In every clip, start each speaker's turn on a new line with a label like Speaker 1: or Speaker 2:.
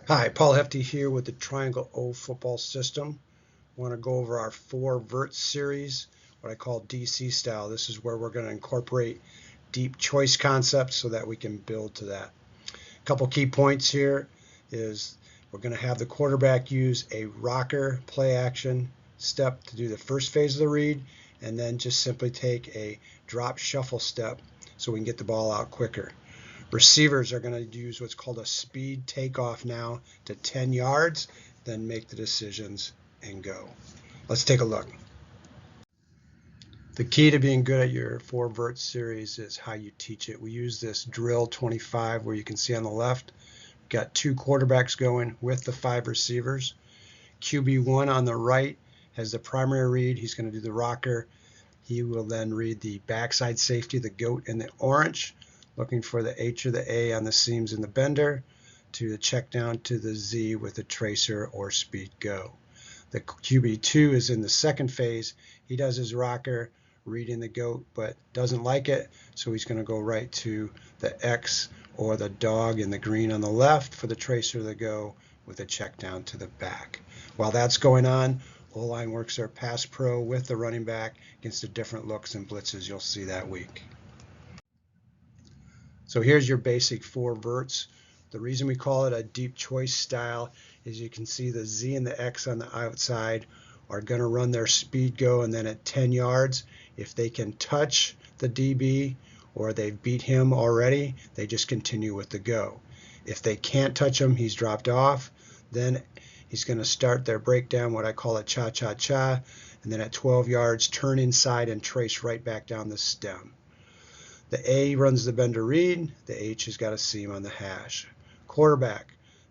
Speaker 1: Hi, Paul Hefty here with the Triangle O football system. I want to go over our Four Verts series, what I call DC style. This is where we're going to incorporate deep choice concepts so that we can build to that. A couple key points here is we're going to have the quarterback use a rocker play action step to do the first phase of the read, and then just simply take a drop shuffle step so we can get the ball out quicker. Receivers are going to use what's called a speed takeoff now to 10 yards, then make the decisions and go. Let's take a look. The key to being good at your Four Verts series is how you teach it. We use this drill 25 where you can see on the left, we've got two quarterbacks going with the 5 receivers. QB1 on the right has the primary read. He's going to do the rocker. He will then read the backside safety, the goat in the orange, looking for the H or the A on the seams in the bender, to the check down to the Z with the tracer or speed go. The QB2 is in the second phase. He does his rocker, reading the goat, but doesn't like it, so he's going to go right to the X or the dog in the green on the left for the tracer to go with a check down to the back. While that's going on, O-line works their pass pro with the running back against the different looks and blitzes you'll see that week. So here's your basic Four Verts. The reason we call it a deep choice style is you can see the Z and the X on the outside are going to run their speed go, and then at 10 yards, if they can touch the DB or they've beat him already, they just continue with the go. If they can't touch him, he's dropped off, then he's going to start their breakdown, what I call a cha-cha-cha, and then at 12 yards, turn inside and trace right back down the stem. The A runs the bender read. The H has got a seam on the hash. Quarterback,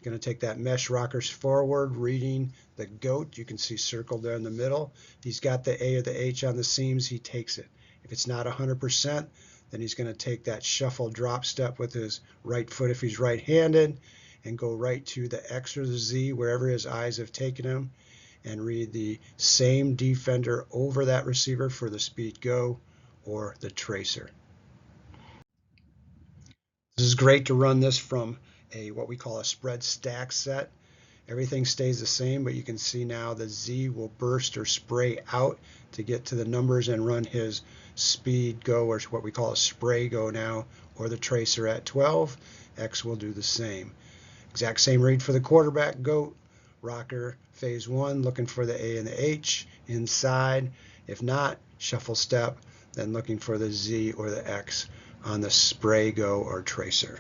Speaker 1: going to take that mesh rockers forward, reading the goat. You can see circled there in the middle. If he's got the A or the H on the seams, he takes it. If it's not 100%, then he's going to take that shuffle drop step with his right foot if he's right-handed and go right to the X or the Z, wherever his eyes have taken him, and read the same defender over that receiver for the speed go or the tracer. This is great to run this from what we call a spread stack set. Everything stays the same, but you can see now the Z will burst or spray out to get to the numbers and run his speed go, or what we call a spray go now, or the tracer at 12. X will do the same. Exact same read for the quarterback goat. Rocker phase 1, looking for the A and the H inside. If not, shuffle step, then looking for the Z or the X on the spray go or tracer.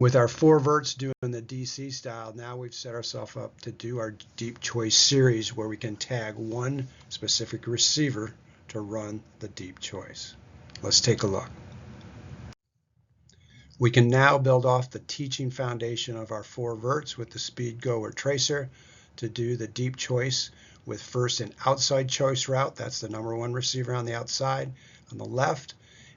Speaker 1: With our Four Verts doing the DC style, now we've set ourselves up to do our deep choice series where we can tag one specific receiver to run the deep choice. Let's take a look. We can now build off the teaching foundation of our Four Verts with the speed go or tracer to do the deep choice with first an outside choice route. That's the number 1 receiver on the outside on the left,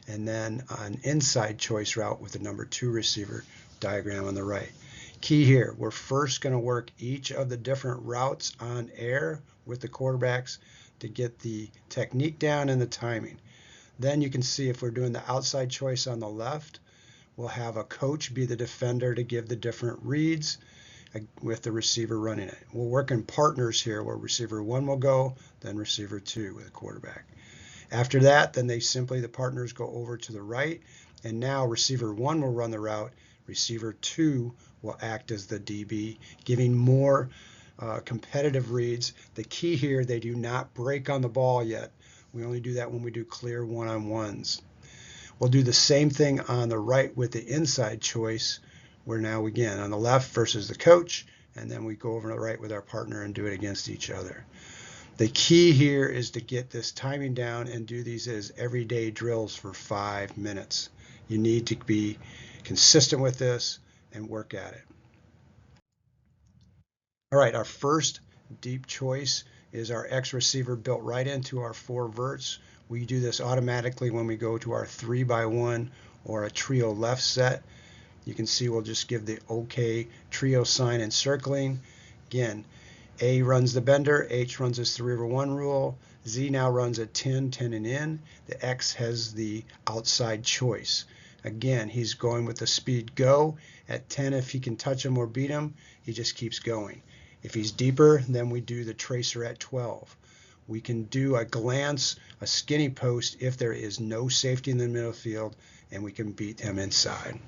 Speaker 1: and then an inside choice route with the number 2 receiver diagram on the right. Key here, we're first going to work each of the different routes on air with the quarterbacks to get the technique down and the timing. Then you can see if we're doing the outside choice on the left, we'll have a coach be the defender to give the different reads with the receiver running it. We'll work in partners here where receiver 1 will go, then receiver 2 with the quarterback. After that, then the partners go over to the right, and now receiver 1 will run the route. Receiver 2 will act as the DB, giving more competitive reads. The key here, they do not break on the ball yet. We only do that when we do clear one-on-ones. We'll do the same thing on the right with the inside choice, where now again on the left versus the coach, and then we go over to the right with our partner and do it against each other. The key here is to get this timing down and do these as everyday drills for 5 minutes. You need to be consistent with this and work at it. All right, our first deep choice is our X receiver built right into our Four Verts. We do this automatically when we go to our 3x1 or a trio left set. You can see we'll just give the OK trio sign and circling. Again, A runs the bender, H runs his 3/1 rule, Z now runs a 10, 10 and in. The X has the outside choice. Again, he's going with the speed go. At 10, if he can touch him or beat him, he just keeps going. If he's deeper, then we do the tracer at 12. We can do a glance, a skinny post, if there is no safety in the middle field, and we can beat him inside.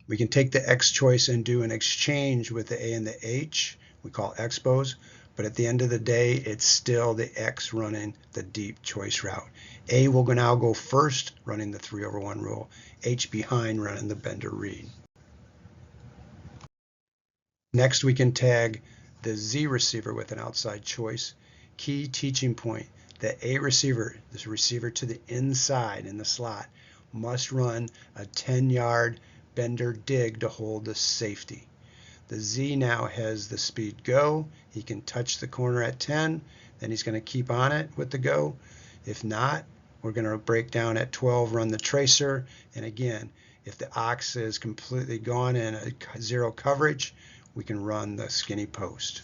Speaker 1: We can take the X choice and do an exchange with the A and the H. We call expos, but at the end of the day, it's still the X running the deep choice route. A will now go first, running the 3/1 rule. H behind, running the bender read. Next, we can tag the Z receiver with an outside choice. Key teaching point: the A receiver, this receiver to the inside in the slot, must run a 10-yard bender dig to hold the safety. The Z now has the speed go. He can touch the corner at 10, then he's going to keep on it with the go. If not, we're going to break down at 12, run the tracer, and again, if the ox is completely gone and a zero coverage, we can run the skinny post.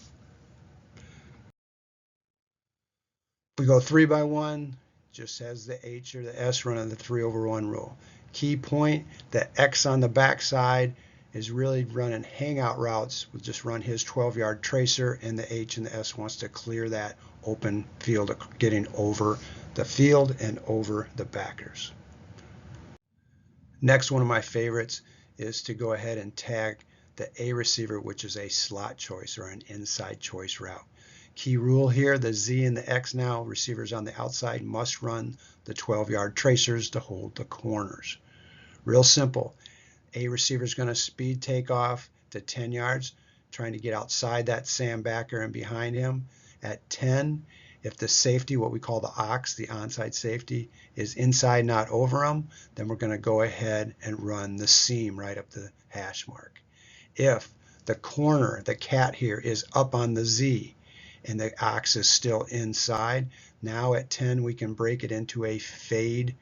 Speaker 1: If we go 3x1, just has the H or the S running the 3/1 rule. Key point: the X on the backside is really running hangout routes. We'll just run his 12-yard tracer, and the H and the S wants to clear that open field, getting over the field and over the backers. Next, one of my favorites is to go ahead and tag the A receiver, which is a slot choice or an inside choice route. Key rule here: the Z and the X now, receivers on the outside, must run the 12-yard tracers to hold the corners. Real simple. A receiver is going to speed take off to 10 yards, trying to get outside that Sam backer and behind him. At 10, if the safety, what we call the ox, the onside safety, is inside, not over him, then we're going to go ahead and run the seam right up the hash mark. If the corner, the cat here, is up on the Z and the ox is still inside, now at 10 we can break it into a fade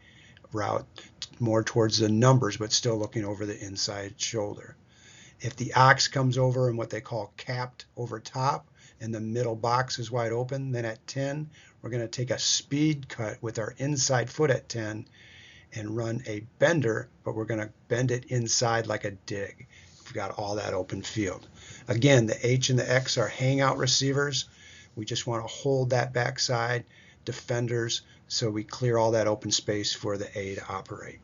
Speaker 1: route more towards the numbers, but still looking over the inside shoulder. If the ox comes over in what they call capped over top and the middle box is wide open, then at 10 we're going to take a speed cut with our inside foot at 10 and run a bender, but we're going to bend it inside like a dig. We've got all that open field. Again, the H and the X are hangout receivers. We just want to hold that backside, defenders, so we clear all that open space for the A to operate.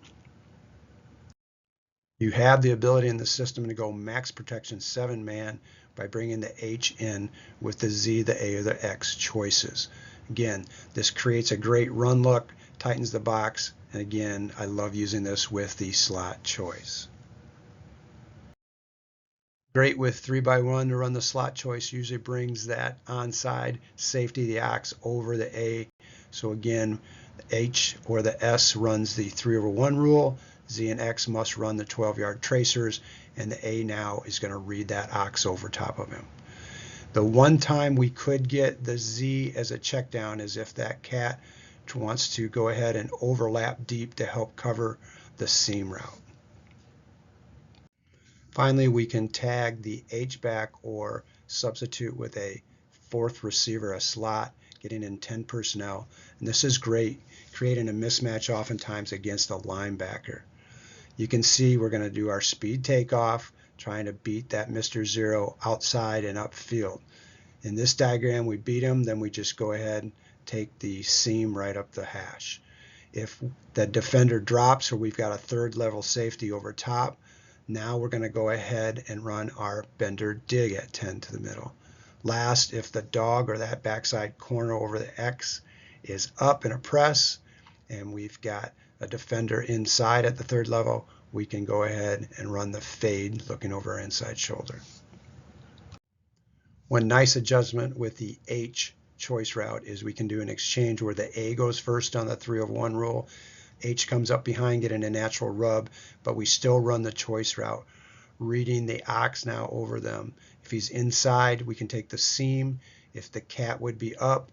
Speaker 1: You have the ability in the system to go max protection 7-man by bringing the H in with the Z, the A, or the X choices. Again, this creates a great run look, tightens the box, and again, I love using this with the slot choice. Great with 3x1 to run the slot choice, usually brings that onside safety, the ox, over the A. So again, the H or the S runs the 3/1 rule, Z and X must run the 12-yard tracers, and the A now is going to read that ox over top of him. The one time we could get the Z as a check down is if that cat wants to go ahead and overlap deep to help cover the seam route. Finally, we can tag the H-back or substitute with a fourth receiver, a slot, getting in 10 personnel. And this is great, creating a mismatch oftentimes against a linebacker. You can see we're going to do our speed takeoff, trying to beat that Mr. Zero outside and upfield. In this diagram, we beat him, then we just go ahead and take the seam right up the hash. If the defender drops or we've got a third level safety over top, now we're going to go ahead and run our bender dig at 10 to the middle. Last, if the dog or that backside corner over the X is up in a press and we've got a defender inside at the third level, we can go ahead and run the fade looking over our inside shoulder. One nice adjustment with the H choice route is we can do an exchange where the A goes first on the 3/1 rule. H comes up behind, getting a natural rub, but we still run the choice route, reading the ox now over them. If he's inside, we can take the seam. If the cat would be up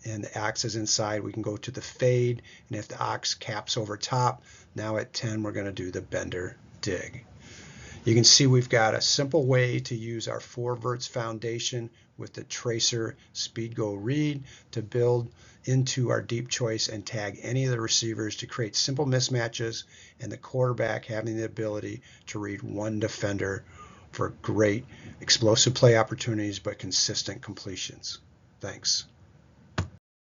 Speaker 1: and the ox is inside, we can go to the fade. And if the ox caps over top, now at 10, we're going to do the bender dig. You can see we've got a simple way to use our Four Verts foundation with the tracer speed go read to build into our deep choice and tag any of the receivers to create simple mismatches, and the quarterback having the ability to read one defender for great explosive play opportunities but consistent completions. Thanks.